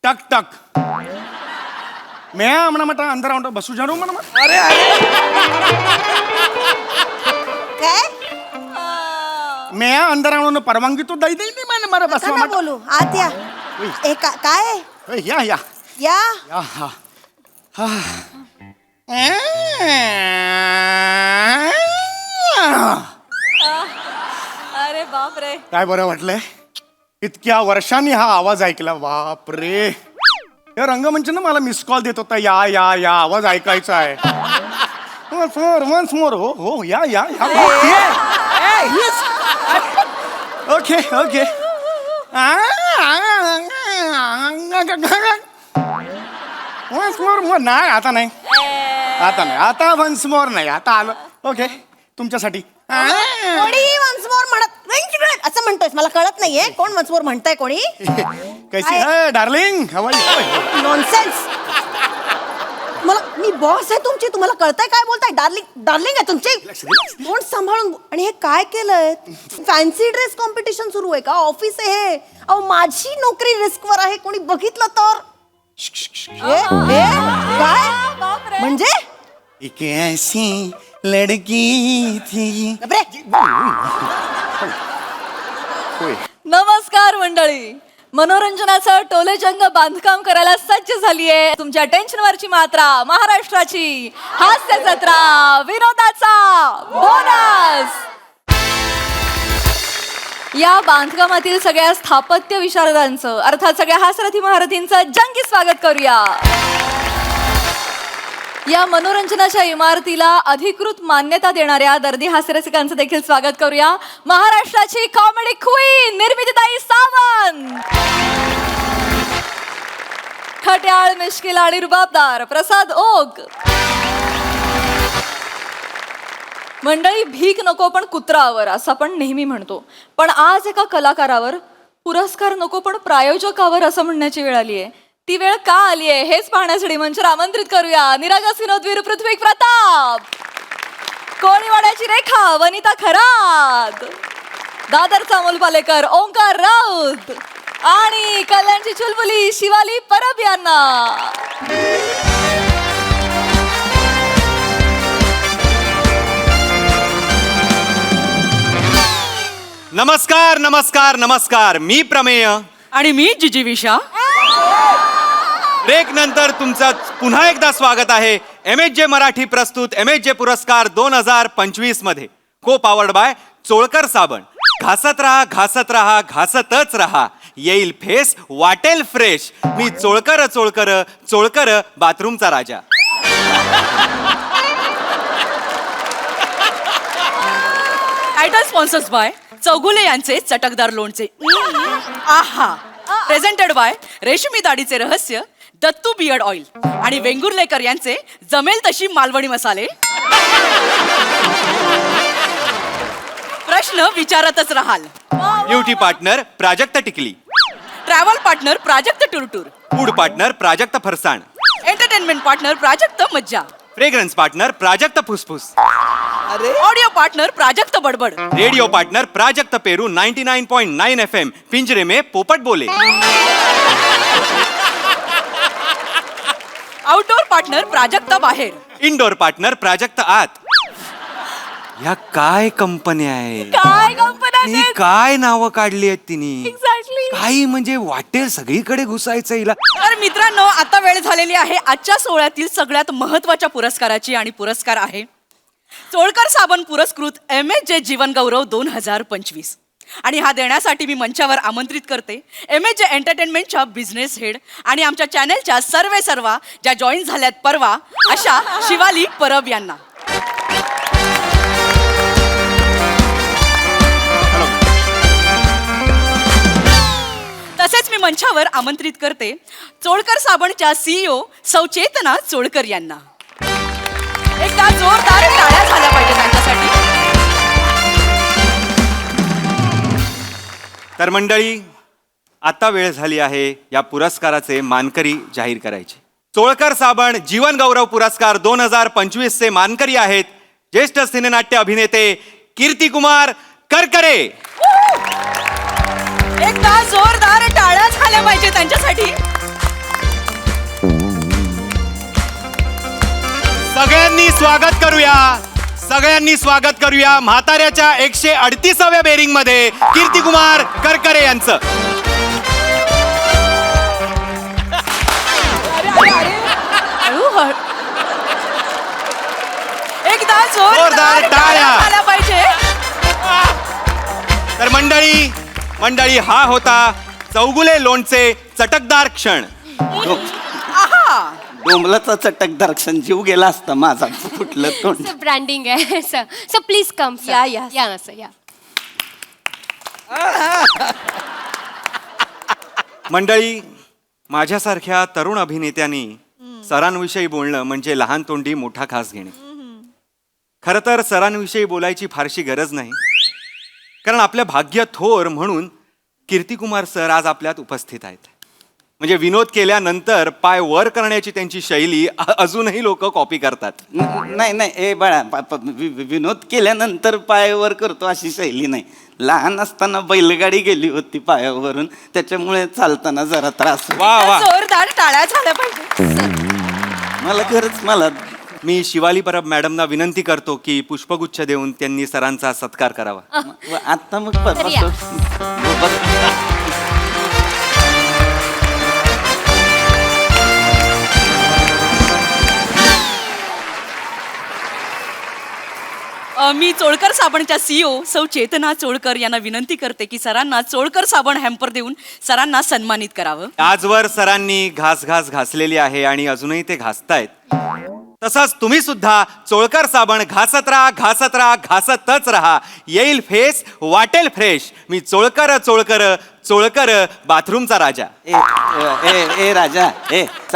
टक टक मैं हमारा मटा अंदर आउंड बसू जाणू म्हणा अरे अरे काय मैं अंदर आउंड परवानगी तो दई नहीं मैंने मारा बस नका बोलू आत या काय या या या हा अरे बाप रे. काय बरं वाटलंय इतक्या वर्षांनी हा आवाज ऐकला बाप रे या रंगमंचानं मला मिस कॉल देत होता या या या आवाज ऐकायचा आहे वन्स मोर हो हो या या या ओके ओके वन्स मोर नाही आता नाही आता वन्स मोर नाही आता आलं ओके तुमच्यासाठी कोणी वन्स मोर म्हणत असं म्हणतोय मला कळत नाहीये कोण वन्स मोर म्हणताय कोणी कैसी है डार्लिंग नॉनसेन्स मला मी बॉस आहे तुमची तुम्हाला कळतंय काय बोलताय डार्लिंग डार्लिंग आहे तुमची तोंड सांभाळून आणि हे काय केलंय फॅन्सी ड्रेस कॉम्पिटिशन सुरू आहे का ऑफिस आहे हे अहो माझी नोकरी रिस्क वर आहे कोणी बघितलं तर काय म्हणजे एक ऐसी लड़की थी नमस्कार मंडळी. मनोरंजनाचं टोलेजंग बांधकाम करायला सज्ज झालीये तुमच्या टेन्शनवरची मात्रा महाराष्ट्राची हास्य जत्रा विनोदाचा बोनस. या बांधकामातील सगळ्या स्थापत्य विशारदांचं अर्थात सगळ्या हास्यरथी महारथींचं जंगी स्वागत करूया. या मनोरंजनाच्या इमारतीला अधिकृत मान्यता देणाऱ्या दर्दी हास्यरसिकांचं देखील स्वागत करूया. महाराष्ट्राची कॉमेडी क्वीन निर्मितीताई सावंत, खट्याळ मिश्किल आणि रुबाबदार प्रसाद ओक. मंडळी भीक नको पण कुत्रावर असं आपण नेहमी म्हणतो, पण आज एका कलाकारावर पुरस्कार नको पण प्रायोजकावर असं म्हणण्याची वेळ आली आहे. ती वेळ का आली आहे हेच पाहण्यासाठी मंचावर आमंत्रित करूया निरागस विनोदवीर पृथ्वी प्रताप, कोळीवाड्याची रेखा वनिता खरात, दादरचा अमोल पालेकर ओंकार राऊत आणि कल्याणची चुलबुली शिवाली परब यांना. नमस्कार नमस्कार नमस्कार. मी प्रमेय आणि मी जिजीविषा. ब्रेक नंतर तुमचं पुन्हा एकदा स्वागत आहे MHJ मराठी प्रस्तुत MHJ पुरस्कार 2025 मध्ये को पावर्ड बाय चोळकर साबण. घासत राहा घासतच राहा येईल फेस वाटेल फ्रेश. मी चोळकर चोळकर चोळकर बाथरूमचा राजा. टायटल स्पॉन्सर्स बाय चौगुले यांचे चटकदार लोणचे. आहा. प्रेझेंटेड बाय रेशमी दाढीचे रहस्य दत्तू बियर्ड ऑइल आणि वेंगुर्लेकर यांचे जमेल तशी मालवणी मसाले. प्रश्न विचारतच राहाल. ब्युटी पार्टनर प्राजक्त टिकली, ट्रॅव्हल पार्टनर प्राजक्त टूरटूर, फूड पार्टनर प्राजक्त फरसाण, एंटरटेनमेंट पार्टनर प्राजक्त मज्जा, फ्रेग्रन्स पार्टनर प्राजक्त फुसफुस, ऑडिओ पार्टनर प्राजक्त बडबड, रेडियो पार्टनर प्राजक्त पेरू 99.9 FM पिंजरे में पोपट बोले, आउटडोर पार्टनर प्राजक्त बाहेर, इंडोर पार्टनर प्राजक्त आत. या काय कंपन्या आहेत, काय कंपन्या ही काय नावं काढली आहेत तिने. एक्झॅक्टली. काही म्हणजे वाटेल सगळीकडे घुसायचं हिला. तर मित्रांनो आता वेळ झालेली आहे आजच्या सोहळ्यातील सगळ्यात महत्वाच्या पुरस्काराची आणि पुरस्कार आहे चोळकर साबण पुरस्कृत MHJ जीवन गौरव 2025. आणि हा देण्यासाठी मी मंचावर आमंत्रित करते MHJ एंटरटेनमेंटच्या बिझनेस हेड आणि आमच्या चॅनेलच्या सर्वा ज्या जॉईन झाल्यात परवा अशा शिवाली परब यांना. तसेच मी मंचावर आमंत्रित करते चोळकर साबणच्या CEO सौ चेतना चोळकर यांना. एकदा जोरदार टाळ्या झाल्या पाहिजे त्यांच्यासाठी. तर मंडळी आता वेळ झाली आहे या पुरस्काराचे मानकरी जाहीर करायचे. चोळकर साबण जीवन गौरव पुरस्कार 2025 चे मानकरी आहेत ज्येष्ठ सिनेनाट्य अभिनेते कीर्तिकुमार करकरे. एकदा जोरदार टाळ्या झाल्या पाहिजे त्यांच्यासाठी. सगळ्यांनी स्वागत करूया म्हाताऱ्याच्या 138व्या बेरिंग मध्ये कीर्तिकुमार करकरे यांचं. एकदा जोरदार टाळ्या. झाल्या पाहिजे. तर मंडळी हा होता चौगुले लोणचे चटकदार क्षण. आहा. डोंबलाचा चटकदार क्षण जीव गेला असता माझा फुटलं तोंड. ब्रँडिंग आहे सर प्लीज कम या, या. या सर या. मंडळी, माझ्यासारख्या तरुण अभिनेत्यांनी सरांविषयी बोलणं म्हणजे लहान तोंडी मोठा घास घेणे. खरं तर सरांविषयी बोलायची फारशी गरज नाही, कारण आपल्या भाग्य थोर म्हणून कीर्तिकुमार सर आज आपल्यात उपस्थित आहेत. म्हणजे विनोद केल्यानंतर पाय वर करण्याची त्यांची शैली अजूनही लोक कॉपी करतात. नाही ए बाळा विनोद केल्यानंतर पायावर करतो अशी शैली नाही. लहान असताना बैलगाडी गेली होती पायावरून, त्याच्यामुळे चालताना जरा त्रास होतो. वा. जोरदार टाळ्या झाल्या पाहिजे. मला खरंच मला मी शिवाली परब मॅडमना विनंती करतो की पुष्पगुच्छ देऊन त्यांनी सरांचा सत्कार करावा. आता मग मी चोळकर साबणच्या CEO सौ चेतना चोळकर यांना विनंती करते की सरांना चोळकर साबण हॅम्पर देऊन सरांना सन्मानित करावं. आजवर सरांनी घास घासलेली आहे आणि अजूनही ते घासतायत. तसंच तुम्ही सुद्धा चोळकर साबण घासतच राहा. येईल फेस वाटेल फ्रेश. मी चोळकर बाथरूमचा राजा. ए राजा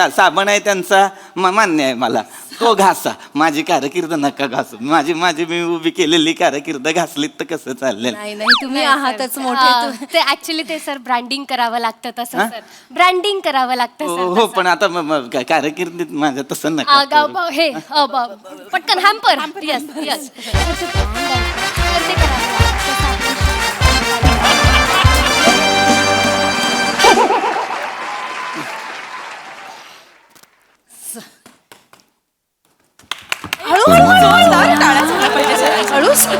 साबण आहे त्यांचा मान्य आहे मला, तो घासा. माझी कारकीर्द नका घासू. माझी मी उभी केलेली कारकीर्द घासलीत तर कसं चाललेलं. नाही तुम्ही आहातच मोठे. ते ऍक्च्युली ते सर ब्रँडिंग करावं लागतं तसं सर. ब्रँडिंग करावं लागतं हो सर. पण आता कारकिर्दीत माझ्या तसं नका करू. हे पटकन हॅम्पर. Yes yes. जोरदार टाळ्या झाल्या पाहिजे सरांसाठी.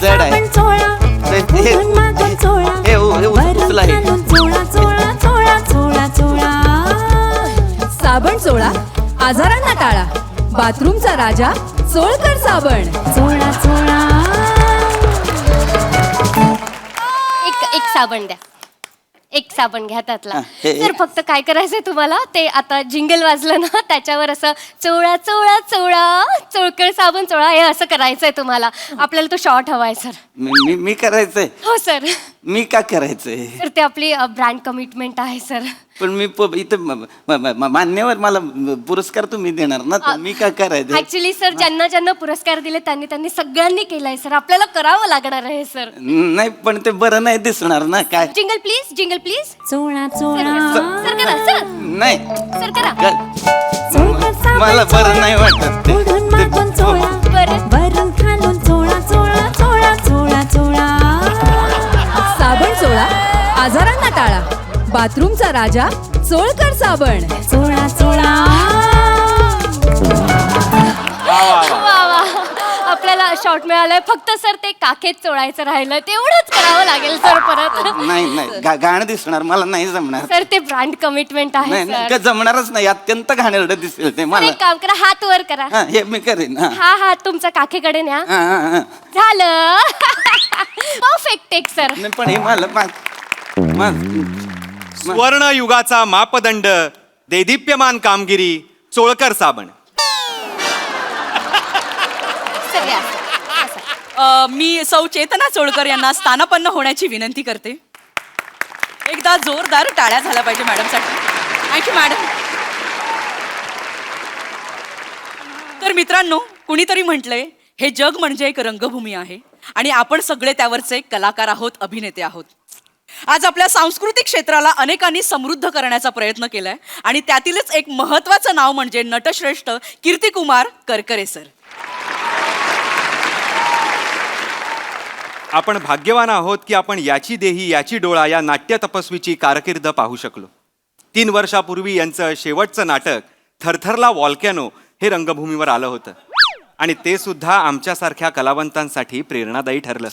जड आहे. उचला हे. साबण चोळा, आजारांना टाळा. बाथरूमचा राजा चोळकर साबण. चोळा चोळा. एक साबण द्या. एक साबण घ्या त्यातला. हे. सर फक्त काय करायचंय तुम्हाला, ते आता जिंगल वाजलं ना त्याच्यावर असं चोळा चोळा चोळा चोळकर साबण चोळा हे असं करायचंय तुम्हाला. आपल्याला तो शॉर्ट हवाय सर. मी करायचंय. हो सर. मी का करायचंय? सर ते आपली ब्रँड कमिटमेंट आहे सर. पण मी इथं मान्यवर मला पुरस्कार तुम्ही देणार ना, तर मी का करायचं? ऍक्च्युली सर ज्यांना पुरस्कार दिले त्यांनी सगळ्यांनी केलाय सर. आपल्याला करावं लागणार आहे सर. नाही पण ते बरं नाही दिसणार ना. काय जिंगल प्लीज. चोळा चोळा. सर करा सर. नाही सर करा. चोळकर साबण मला बरं नाही वाटत ते. पुढून मागून चोळा. बरं. वरून खालून चोळा चोळा चोळा चोळा चोळा. साबण चोळा, आजारांना टाळा. बाथरूमचा राजा चोळकर साबण. चोळा चोळा. वा. आपल्याला शॉर्ट मिळालाय. फक्त सर ते काखेत चोळायचं राहिलं, तेवढंच करावं लागेल सर परत. नाही घाण दिसणार, मला नाही जमणार. सर ते ब्रँड कमिटमेंट आहे नाही सर. जमणारच नाही. अत्यंत घाणेरडं दिसेल ते सर, मला. एक काम करा, हात वर करा. हा, हे मी करेन. हा. हा हात तुमचा काखेकडे न्या. हा. झालं. Perfect take sir. नाही, पण हे मला स्वर्ण युगाचा मापदंड, देदीप्यमान कामगिरी, चोळकर साबण. सर या. मी सौ चेतना चोळकर यांना स्थानापन्न होण्याची विनंती करते. एकदा जोरदार टाळ्या झाल्या पाहिजे मॅडमसाठी. Thank you madam. तर मित्रांनो, कुणीतरी म्हटलंय हे जग म्हणजे एक रंगभूमी आहे आणि आपण सगळे त्यावरचे कलाकार आहोत, अभिनेते आहोत. आज आपल्या सांस्कृतिक क्षेत्राला अनेकांनी समृद्ध करण्याचा प्रयत्न केलाय आणि त्यातीलच एक महत्वाचं नाव म्हणजे नटश्रेष्ठ कीर्तिकुमार करकरे सर. आपण भाग्यवान आहोत की आपण याची देही याची डोळा या नाट्य तपस्वीची कारकीर्द पाहू शकलो. 3 वर्षापूर्वी यांचं शेवटचं नाटक थरथरला वॉल्कॅनो हे रंगभूमीवर आलं होतं आणि ते सुद्धा आमच्यासारख्या कलावंतांसाठी प्रेरणादायी ठरलं.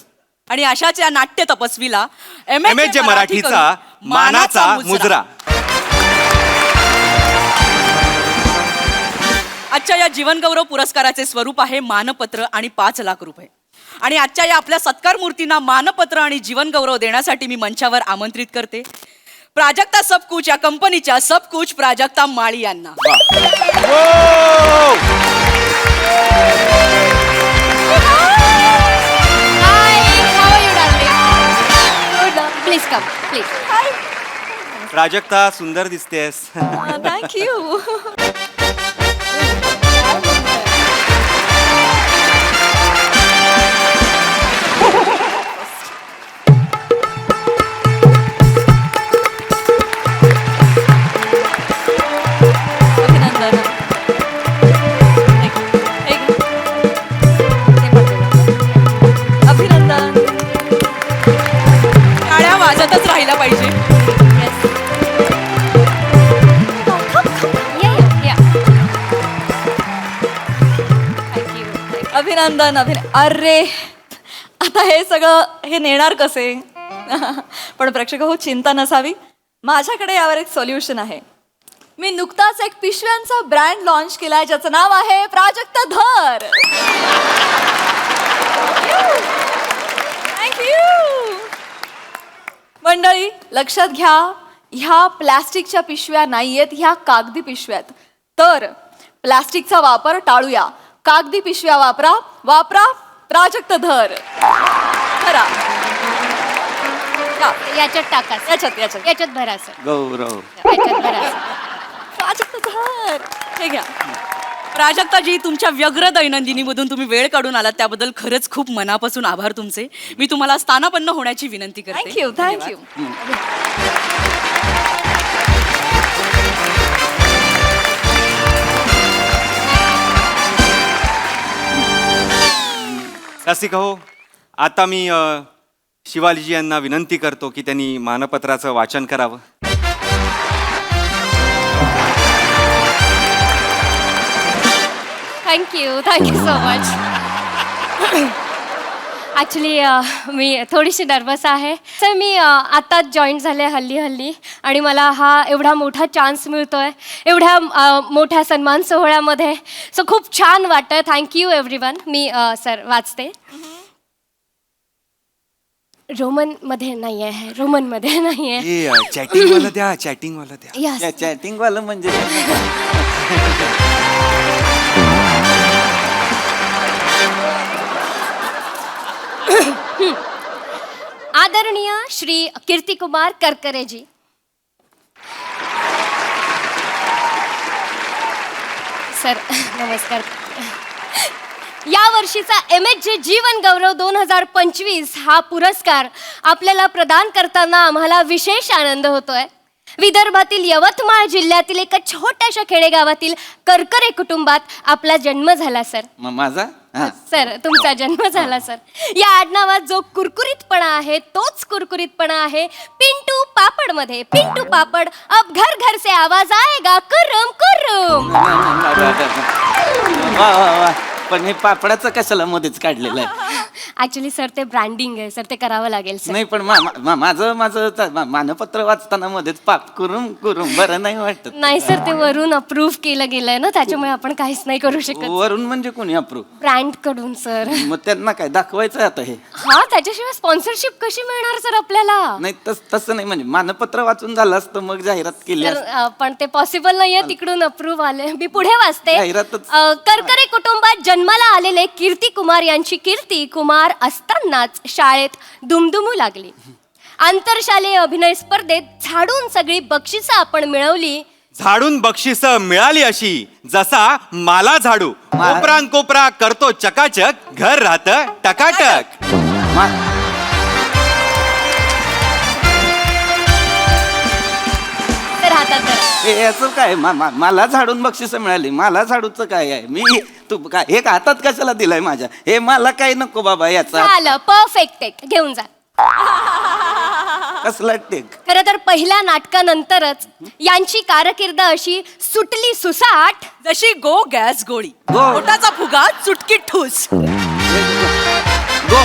आणि अशाच या नाट्य तपस्वीला MSJ मराठीचा मानाचा मुजरा. आजच्या या जीवनगौरव पुरस्काराचे स्वरूप आहे मानपत्र आणि 5 लाख रुपये. आणि आजच्या या आपल्या सत्कार मूर्तींना मानपत्र आणि जीवनगौरव देण्यासाठी मी मंचावर आमंत्रित करते प्राजक्ता सबकुच या कंपनीच्या सबकुच प्राजक्ता माळी यांना. Please come please. प्राजक्ता सुंदर दिसतेस. थँक्यू. अभिनंदन. अभिनंदन. टाळ्या वाजतच राहिला पाहिजे. अभिनंदन. अरे आता हे सगळं हे नेणार कसे? पण प्रेक्षक हो, चिंता नसावी, माझ्याकडे यावर एक सोल्युशन आहे. मी नुकताच एक पिशव्यांचा ब्रँड लॉन्च केलाय ज्याचं नाव आहे प्राजक्ता धर. थँक्यू. मंडळी लक्षात घ्या, ह्या प्लॅस्टिकच्या पिशव्या नाहीयेत, ह्या कागदी पिशव्यात. तर प्लॅस्टिकचा वापर टाळूया, कागदी पिशव्या वापरा. वापरा प्राजक्त धर. धरा. याच्यात टाका sir. याच्यात याच्यात याच्यात भरा सर. गौरव याच्यात भरा sir. प्राजक्त धर. हे घ्या. प्राजक्ताजी, तुमच्या व्यग्र दैनंदिनीमधून तुम्ही वेळ काढून आलात त्याबद्दल खरंच खूप मनापासून आभार तुमचे. मी तुम्हाला स्थानापन्न होण्याची विनंती करते. थँक्यू. थँक्यू. रसिका हो, आता मी शिवालीजी यांना विनंती करतो की त्यांनी मानपत्राचं वाचन करावं. Thank you so much. ॲक्च्युली मी थोडीशी नर्वस आहे सर. मी आत्ताच जॉईन झाले हल्ली आणि मला हा एवढा मोठा चान्स मिळतोय एवढ्या मोठ्या सन्मान सोहळ्यामध्ये. सो खूप छान वाटतं. Thank you everyone. मी सर वाचते. रोमनमध्ये नाही आहे, रोमनमध्ये नाही आहे. चॅटिंग वाला द्या, चॅटिंग वाला द्या. यस. चॅटिंग वालं म्हणजे आदरणीय श्री कीर्तिकुमार करकरे जी, सर नमस्कार. या वर्षीचा MSJ जीवन गौरव 2025 हा पुरस्कार आपल्याला प्रदान करताना आम्हाला विशेष आनंद होतोय. विदर्भातील यवतमाळ जिल्ह्यातील एका छोट्याशा खेडेगावातील करकरे कुटुंबात आपला जन्म झाला सर. माझा सर तुमचा जन्म झाला सर. या आडनावात जो कुरकुरीतपणा आहे तोच कुरकुरीतपणा आहे पिंटू पापड मध्ये. पिंटू पापड, अब घर घर से आवाज आएगा कुर्रुम कुर्रुम. वा वा वा. पण हे पापडाचं कशाला मध्येच काढलेलं आहे? ऍक्च्युली सर ते ब्रँडिंग आहे सर, ते करावं लागेल सर. नाही पण माझं मानपत्र वाचताना मध्येच पाप करून बरं नाही वाटत. नाही सर, ते वरून अप्रूव्ह केलं गेलंय ना, त्याच्यामुळे आपण काहीच नाही करू शकत. वरून म्हणजे कोणी अप्रूव्ह? ब्रँड कडून सर. मग त्यांना काय दाखवायचं आता हे? हा, त्याच्याशिवाय स्पॉन्सरशिप कशी मिळणार सर आपल्याला? नाही तसं नाही, म्हणजे मानपत्र वाचून झालं असतं मग जाहिरात केली असती. तर पण ते पॉसिबल नाहीये, तिकडून अप्रूव्ह आले. मी पुढे वाचते. जाहिरातच. करकरे कुटुंबात जन्माला आलेले कीर्ती कुमार यांची कीर्ती कुमार असतानाच शाळेत दुमदुमू लागली. आंतरशालेय अभिनय स्पर्धेत झाडून सगळी बक्षिसं आपण मिळवली. झाडून बक्षिस मिळाली अशी जसा माला झाडू. कोपरान कोपरा करतो चकाचक, घर राहत टकाटक. तर हातात धरा. याचं काय मला झाडून बक्षीस मिळाली? मला झाडूचं काय आहे? मी तू काय हे हातात कशाला दिलंय माझ्या? हे मला काही नको बाबा याचा. झालं, परफेक्ट. घेऊन जा. कसला टेक खरं तर पहिल्या नाटकानंतरच यांची कारकीर्द अशी सुटली सुसाट. जशी गो गॅस गोळी गो. पोटाचा फुगा चुटकी ठूस. गो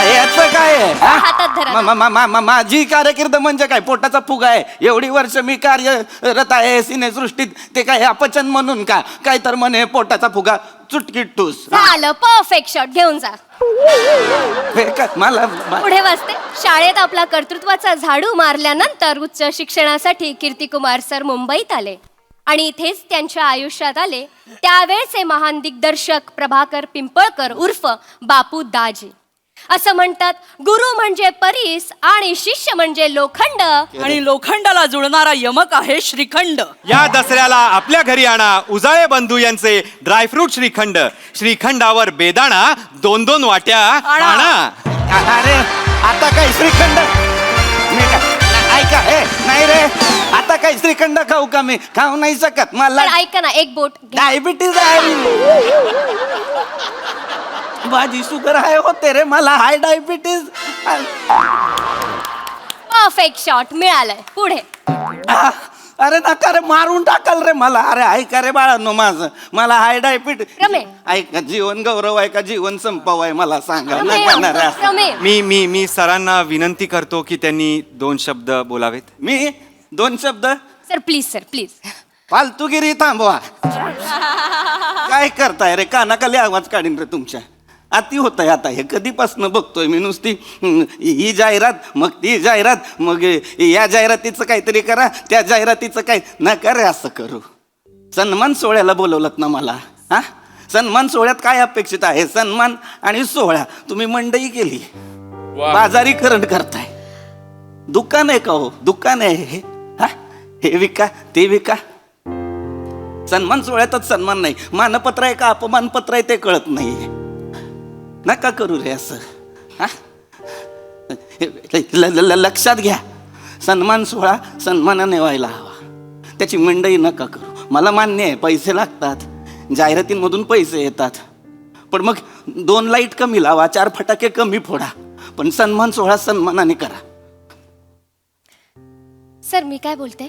याचं काय आहे हा? हातात धरा. माझी कारकीर्द म्हणजे काय पोटाचा फुगा आहे. एवढी वर्ष मी कार्यरत आहे सिनेसृष्टीत. ते काय अपचन म्हणून का काय तर म्हणे पोटाचा फुगा चुटकी टूस. झालं परफेक्ट शॉट. घेऊन जा. हे का मला पुढे वाचते. शाळेत आपला कर्तृत्वाचा झाडू मारल्यानंतर उच्च शिक्षणासाठी कीर्तिकुमार सर मुंबईत आले आणि इथेच त्यांच्या आयुष्यात आले त्यावेळचे महान दिग्दर्शक प्रभाकर पिंपळकर उर्फ बापू दाजी. असं म्हणतात गुरु म्हणजे परीस आणि शिष्य म्हणजे लोखंड. आणि लोखंडाला जुळणारा यमक आहे श्रीखंड. या दसऱ्याला आपल्या घरी आणा उजाळे बंधू यांचे ड्रायफ्रूट श्रीखंड. श्रीखंडावर बेदाणा 2-2 वाट्या आणा. अरे आता काय श्रीखंड मी काय ऐका हे नाही रे आता काय श्रीखंड खाऊ का मी खाऊ नाही शकत मला पण ऐका ना एक बोट घ्या. डायबिटीज आहे. माझी शुगर आहे होते रे मला हाय डायबिटीज. परफेक्ट शॉट मिळालंय. पुढे अरे नका रे मारून टाकाल रे मला. अरे ऐका रे बाळांनो माझं मला हाय डायबिटीज. रमे. ऐका जीवन गौरव आहे का जीवन संपव आहे मला सांगा रमे, नका ना रे असं. रमे. मी सरांना विनंती करतो की त्यांनी 2 शब्द बोलावेत. मी 2 शब्द सर प्लीज सर प्लीज. फालतूगिरी थांबवा. काय करताय रे कानाखाली आवाज काढीन रे तुमच्या. अति होत आहे आता हे कधीपासून बघतोय मी नुसती ही जाहिरात मग ती जाहिरात मग या जाहिरातीचं काहीतरी करा त्या जाहिरातीचं काय नका रे असं करू. सन्मान सोहळ्याला बोलवलं ना मला हा. सन्मान सोहळ्यात काय अपेक्षित आहे सन्मान आणि सोहळा तुम्ही मंडई केली बाजारीकरण करताय. दुकान आहे का हो दुकान आहे हे हा. हे विका ते विका. सन्मान सोहळ्यातच सन्मान नाही मानपत्र आहे का अपमानपत्र आहे ते कळत नाही. नका करू रे असं हा. लक्षात घ्या सन्मान सोहळा सन्मानाने व्हायला हवा. त्याची मंडई नका करू. मला मान्य आहे पैसे लागतात जाहिरातींमधून पैसे येतात पण मग 2 लाईट कमी लावा 4 फटाके कमी फोडा पण सन्मान सोहळा सन्मानाने करा. सर मी काय बोलते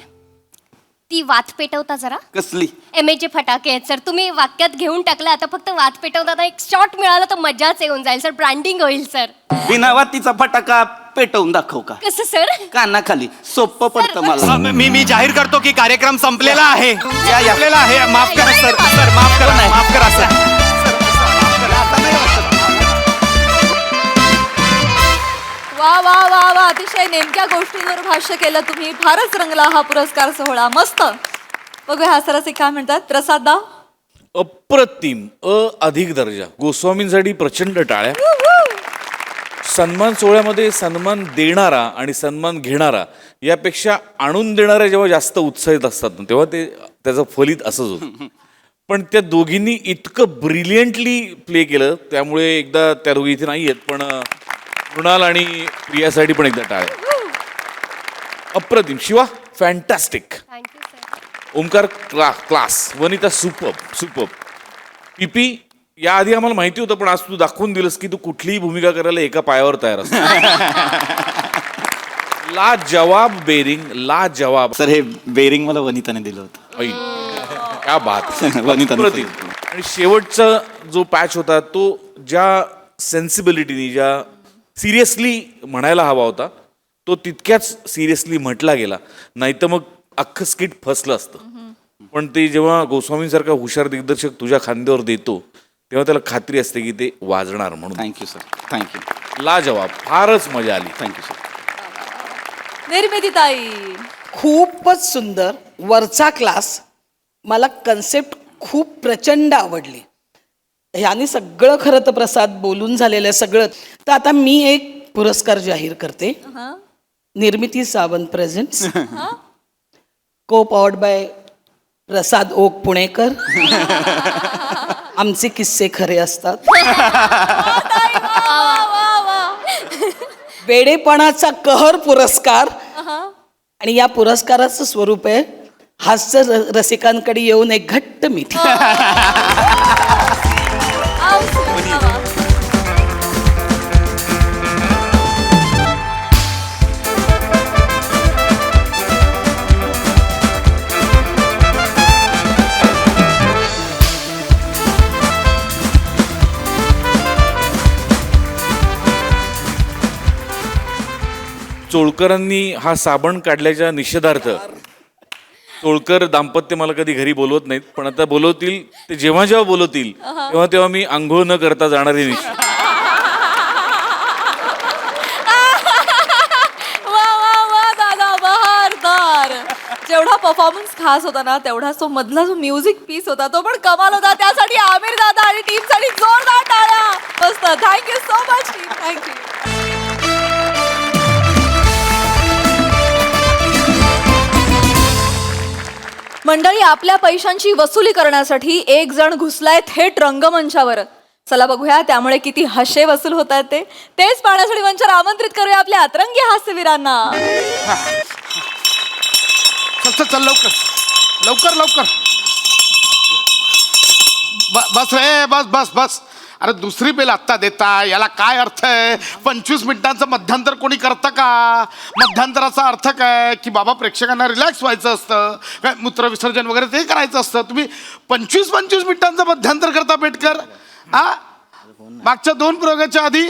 ती वात पेटवता जरा. कसली एमएचे फटाके आहेत सर. तुम्ही वाक्यात घेऊन टाकलं आता फक्त वात पेटवताना एक शॉट मिळाला तर मजाच येऊन जाईल सर. ब्रँडिंग होईल सर. बिनावातीचा फटाका पेटवून दाखव का कसं सर. कानाखाली सोपं पडतं मला. मी जाहीर करतो की कार्यक्रम संपलेला आहे. या. संपलेला आहे. माफ करा सर. सर माफ करा माफ करा सर. वा वा वा वा अतिशय नेमक्या गोष्टींवर भाष्य केलं तुम्ही. फारच रंगला हा पुरस्कार सोहळा. मस्त. बघूया हा सराचे काय म्हणतात. प्रसाद दा. अप्रतिम अधिक दर्जा. गोस्वामींसाठी प्रचंड टाळ्या. सन्मान सोहळ्यामध्ये सन्मान देणारा आणि सन्मान घेणारा यापेक्षा आणून देणाऱ्या जेव्हा जास्त उत्साहित असतात ना तेव्हा ते त्याचं फलित असंच होतं. पण त्या दोघींनी इतकं ब्रिलियंटली प्ले केलं त्यामुळे एकदा त्या दोघी इथे नाही आहेत पण मृणाल आणि प्रियासाठी पण एकदा टाळ्या. अप्रतिम. Shiva fantastic. Thank you sir. Omkar class. Vanita super. पीपी याआधी आम्हाला माहिती होतं पण आज तू दाखवून दिलंस की तू कुठलीही भूमिका करायला एका पायावर तयार असतो. ला जवाब बेरिंग ला जवाब. सर हे बेरिंग मला वनिताने दिलं होतं. ऐ, क्या बात. वनिताने अप्रतिम. आणि शेवटचा जो पॅच होता तो ज्या सेन्सिबिलिटीनी ज्या सिरियसली म्हणायला हवा होता तो तितक्याच सिरियसली म्हटला गेला. नाही तर मग अख्खं स्किट फसलं असतं. पण ते जेव्हा गोस्वामींसारखा हुशार दिग्दर्शक तुझ्या खांद्यावर देतो तेव्हा त्याला खात्री असते की ते वाजणार म्हणून. Thank you sir thank you. लाजवाब. फारच मजा आली. Thank you sir. निर्मिती ताई. खूपच सुंदर वरचा क्लास. मला कन्सेप्ट खूप प्रचंड आवडली. ह्याने सगळं खरं तर प्रसाद बोलून झालेलं आहे सगळं. तर आता मी एक पुरस्कार जाहीर करते. निर्मिती सावंत प्रेझेंट्स को पॉवर्ड बाय प्रसाद ओक पुणेकर. आमचे किस्से खरे असतात. वेडेपणाचा कहर पुरस्कार. आणि या पुरस्काराचं स्वरूप आहे हास्य रसिकांकडे येऊन एक घट्ट मिठी. चोळकरांनी हा साबण काढल्याच्या निषेधार्थ चोळकर दाम्पत्य मला कधी घरी बोलवत नाहीत, पण आता बोलवतील ते जेव्हा जेव्हा बोलवतील तेव्हा तेव्हा मी आंघोळ न करता जाणारी निश्चित. वा वा वा दादा बहारदार. जेवढा परफॉर्मन्स खास होता ना तेवढाच तो मधला जो म्युझिक पीस होता तो पण कमाल होता. त्यासाठी आमिर दादा आणि टीम साठी जोरदार टाळ्या. मस्त. Thank you so much team. Thank you. मंडळी, आपल्या पैशांची वसुली करण्यासाठी एक जण घुसलाय थेट रंगमंचावर. चला बघूया त्यामुळे किती हशे वसूल होत आहेत तेच पाहण्यासाठी मंचावर आमंत्रित करूया आपल्या अतरंगी हास्यवीरांना. चल चल चल लवकर लवकर लवकर. बस रे बस बस बस. अरे दुसरी बेल आत्ता देता याला काय अर्थ आहे? 25 मिनिटांचं मध्यांतर कोणी करतं का? मध्यांतराचा अर्थ काय की बाबा प्रेक्षकांना रिलॅक्स व्हायचं असतं, काय मूत्र विसर्जन वगैरे ते करायचं असतं. तुम्ही 25 मिनिटांचं मध्यांतर करता पेटकर. हा, मागच्या 2 प्रयोगाच्या आधी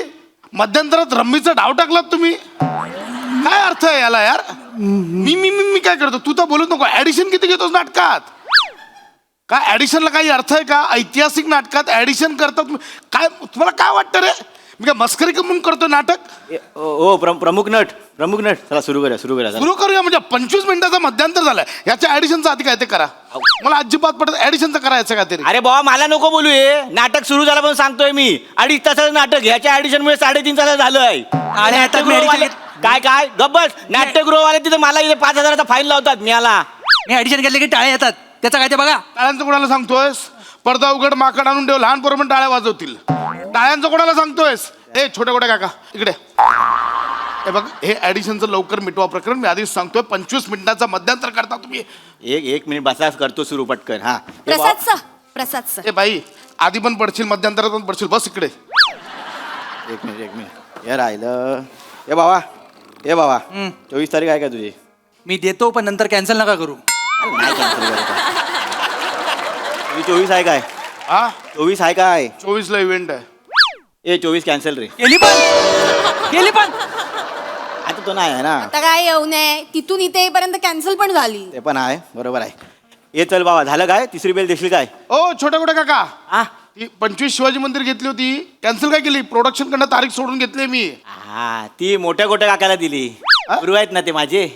मध्यंतरात रम्मीचा डाव टाकलात तुम्ही. काय अर्थ आहे याला यार? मी मी मी काय करतो? तू तर बोलत नको. ऍडिशन किती घेतोस नाटकात? काय ऍडिशनला काही अर्थ आहे का? ऐतिहासिक नाटकात ऍडिशन करतात काय? तुम्हाला काय वाटतं रे? मी काय मस्करी म्हणून करतो नाटक? ओ प्रमुख नट चला सुरू करूया सुरू करूया. म्हणजे 25 मिनिटाचा मध्यांतर झालाय, याच्या ऍडिशनचं आधी काय ते करा. मला अजिबात पडत ऍडिशनचं करायचं का तरी. अरे बाबा मला नको बोलू हे. नाटक सुरू झालं पण सांगतोय मी 2.5 तासाचं नाटक. ह्याच्या ऍडिशनमुळे 3.5 तासाचं झालंय. काय काय गब्बस. नाट्यगृहवाले तिथे मला इथे 5,000चा फाईन लावतात. मी ऍडिशन केले की टाळे येतात. त्याचं काय ते बघा. टाळ्यांचं कोणाला सांगतोयस? पडदा उघड माकड आणून ठेव, लहान पोरं पण टाळ्या वाजवतील. टाळ्यांचं कोणाला सांगतोयस? ए छोटे काका इकडे. हे बघ, हे ऍडिशनचं लवकर मिटवा प्रकरण. मी आधीच सांगतोय 25 मिनिटाचा मध्यांतर करता तुम्ही. एक मिनिट बसा, करतो सुरू पटकन. हा प्रसाद सर. ए बाई, आधी पण पडशील, मध्यांतरात पण पडशील. बस इकडे. एक मिनिट हे राहिलं. ए बाबा 24 तारीख आहे का तुझी? मी देतो पण नंतर कॅन्सल नका करू. नाही cancel करत. तुझी 24 आहे काय? हा, 24 आहे काय? 24 ला इव्हेंट आहे. 24 कॅन्सल रे. केली पण आता तो नाही आहे ना. आता काय येऊ नये, तिथून इथे येईपर्यंत कॅन्सल पण झाली. ते पण आहे, बरोबर आहे. ये चल बाबा, झालं काय? तिसरी बेल देशील काय? ओ छोटे काका, हा ती 25 शिवाजी मंदिर घेतली होती, कॅन्सल काय केली? प्रोडक्शन कडनं तारीख सोडून घेतली मी. हा ती मोठ्या काकाला दिली. गुरु आहेत ना ते माझे.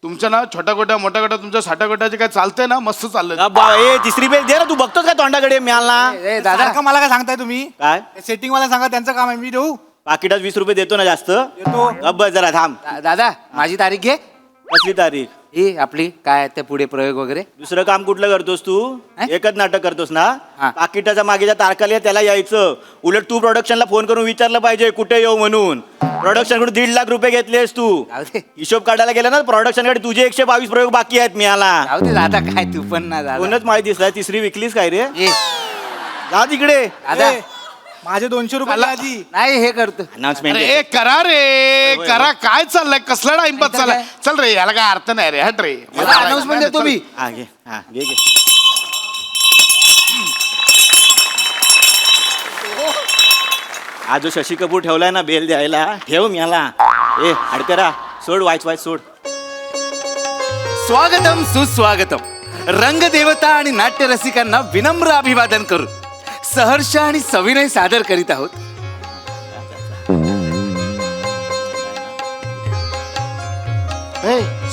तुमच्या ना छोट्या मोठ्या तुमच्या साठ्या गोट्याचे काय चालतंय ना? मस्त चाललंय. ए तिसरी बेल दे ना. तू बघतोस का तोंडाकडे मिळाला? दादा का मला काय सांगताय तुम्ही? काय सेटिंग वाला सांगा, त्यांचं काम आहे. मी देऊ पाकिटात 20 रुपये देतो ना जास्त. देतो. अब्बा जरा थांब. दादा माझी तारीख घे. कसली तारीख? ही आपली काय ते पुढे प्रयोग वगैरे. दुसरं काम कुठलं करतोस तू? एकच नाटक करतोस ना? हा. पाकिटाच्या मागे ज्या तारखाली त्याला यायचं. उलट तू प्रोडक्शनला फोन करून विचारलं पाहिजे कुठे येऊ म्हणून. प्रोडक्शन कडून 1.5 लाख रुपये घेतलेस तू. जाऊ दे. हिशोब काढायला गेला ना प्रोडक्शन कडे तुझे 122 प्रयोग बाकी आहेत मिळाला. जाऊ दे दादा, काय तू पण ना दादा. कोणच माहिती दिसला. तिसरी विकलीस काय रे? ये जा तिकडे. दादा माझे 200 रुपये आधी. नाही हे करतो. अनाउन्समेंट. अरे करा रे करा. काय चाललंय? कसला टाइमपास चाललाय? चल रे, याला काय अर्थ नाही रे. हट रे. अनाउन्समेंट देतो मी. हा घे. हा जो शशी कपूर ठेवलाय ना बेल द्यायला, ठेव मला. ए अडकरा सोड. वाच सोड. स्वागतम सुस्वागतम. रंगदेवता आणि नाट्य रसिकांना विनम्र अभिवादन करू सहर्ष आणि सविनय सादर करीत आहोत.